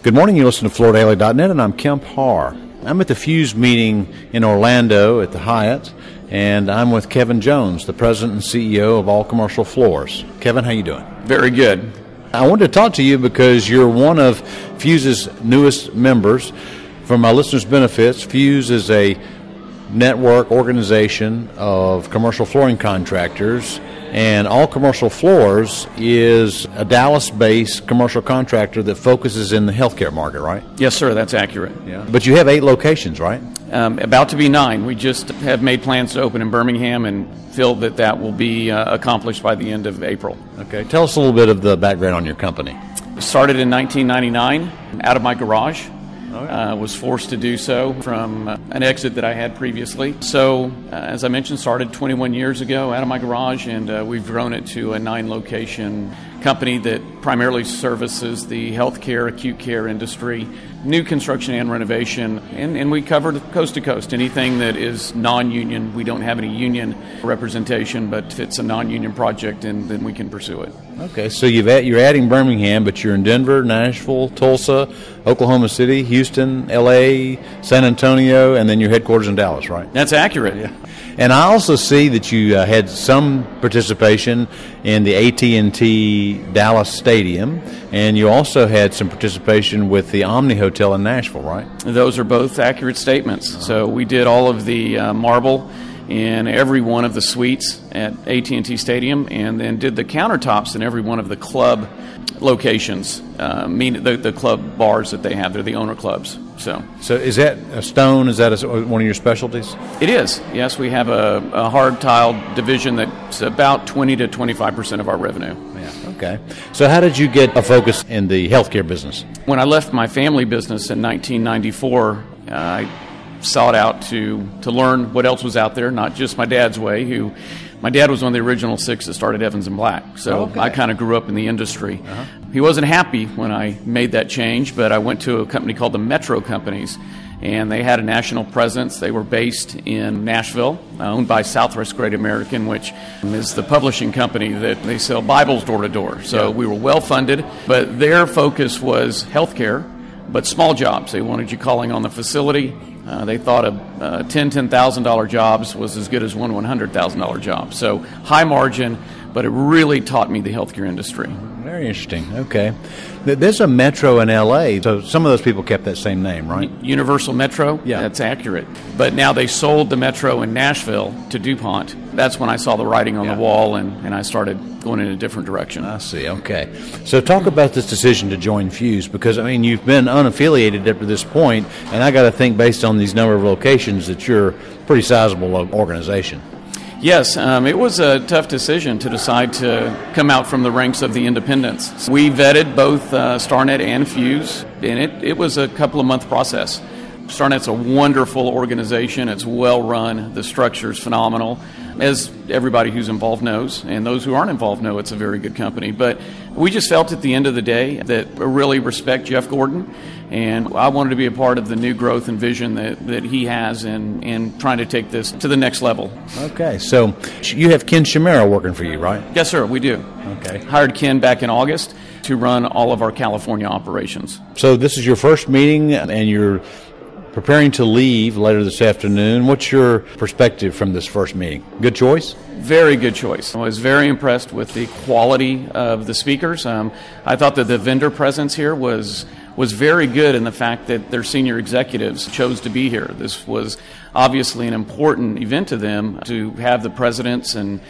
Good morning. You listen to FloorDaily.net, and I'm Kemp Harr. I'm at the Fuse meeting in Orlando at the Hyatt, and I'm with Kevin Jones, the president and CEO of All Commercial Floors. Kevin, how you doing? Very good. I wanted to talk to you because you're one of Fuse's newest members. For my listeners' benefits, Fuse is a network organization of commercial flooring contractors, and All Commercial Floors is a Dallas-based commercial contractor that focuses in the healthcare market, right? Yes, sir, that's accurate. Yeah. But you have 8 locations, right? About to be 9. We just have made plans to open in Birmingham and feel that will be accomplished by the end of April. Okay. Tell us a little bit of the background on your company. Started in 1999 out of my garage. Was forced to do so from an exit that I had previously. So, as I mentioned, started 21 years ago out of my garage, and we've grown it to a 9-location company that primarily services the healthcare, acute care industry, new construction and renovation, and we cover coast to coast. Anything that is non-union, we don't have any union representation, but if it's a non-union project, then we can pursue it. Okay, so you're adding Birmingham, but you're in Denver, Nashville, Tulsa, Oklahoma City, Houston, L.A., San Antonio, and then your headquarters in Dallas, right? That's accurate. Yeah. And I also see that you had some participation in the AT&T Dallas Stadium, and you also had some participation with the Omni Hotel in Nashville, right? Those are both accurate statements. So we did all of the marble in every one of the suites at AT&T Stadium, and then did the countertops in every one of the club locations, meaning the club bars that they have. They're the owner clubs. So is that a stone? Is that one of your specialties? It is. Yes, we have a hard tile division that's about 20 to 25% of our revenue. Yeah. Okay. So how did you get a focus in the healthcare business? When I left my family business in 1994, I sought out to learn what else was out there, not just my dad's way. My dad was one of the original 6 that started Evans & Black, so okay. I kind of grew up in the industry. Uh-huh. He wasn't happy when I made that change, but I went to a company called the Metro Companies, and they had a national presence. They were based in Nashville, owned by Southwest Great American, which is the publishing company that they sell Bibles door to door. So we were well funded, but their focus was healthcare, but small jobs. They wanted you calling on the facility. They thought of $10,000 jobs was as good as one $100,000 job. So high margin, but it really taught me the healthcare industry. Very interesting. Okay. There's a Metro in L.A., so some of those people kept that same name, right? Universal Metro? Yeah. That's accurate. But now they sold the Metro in Nashville to DuPont. That's when I saw the writing on the wall, and I started going in a different direction. I see. Okay. So talk about this decision to join Fuse, because, I mean, you've been unaffiliated up to this point, and I got to think based on these number of locations that you're a pretty sizable organization. Yes, it was a tough decision to decide to come out from the ranks of the independents. We vetted both StarNet and Fuse, and it was a couple of month process. StarNet's a wonderful organization. It's well run. The structure is phenomenal, as everybody who's involved knows, and those who aren't involved know it's a very good company. But we just felt at the end of the day that I really respect Jeff Gordon, and I wanted to be a part of the new growth and vision that he has in trying to take this to the next level. Okay, so you have Ken Shimera working for you, right? Yes, sir, we do. Okay. Hired Ken back in August to run all of our California operations. So this is your first meeting, and you're preparing to leave later this afternoon. What's your perspective from this first meeting? Good choice? Very good choice. I was very impressed with the quality of the speakers. I thought that the vendor presence here was very good in the fact that their senior executives chose to be here. This was obviously an important event to them to have the presidents and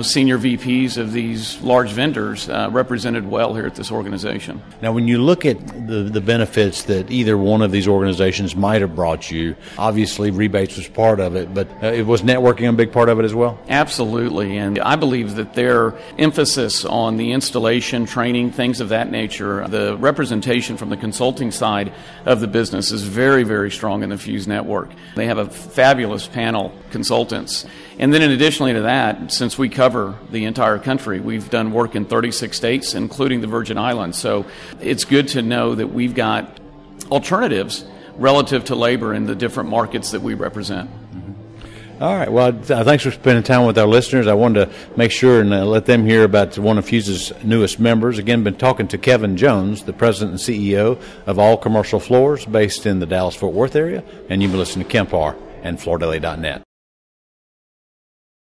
senior VPs of these large vendors represented well here at this organization. Now, when you look at the benefits that either one of these organizations might have brought you, obviously rebates was part of it, but was networking a big part of it as well? Absolutely, and I believe that their emphasis on the installation, training, things of that nature, the representation from the consulting side of the business is very, very strong in the Fuse network. They have a fabulous panel consultants. And then in additionally to that, since we cover the entire country, we've done work in 36 states, including the Virgin Islands. So it's good to know that we've got alternatives relative to labor in the different markets that we represent. All right. Well, thanks for spending time with our listeners. I wanted to make sure and let them hear about one of Fuse's newest members. Again, been talking to Kevin Jones, the president and CEO of All Commercial Floors, based in the Dallas-Fort Worth area. And you've been listening to Kemp Harr and FloorDaily.net.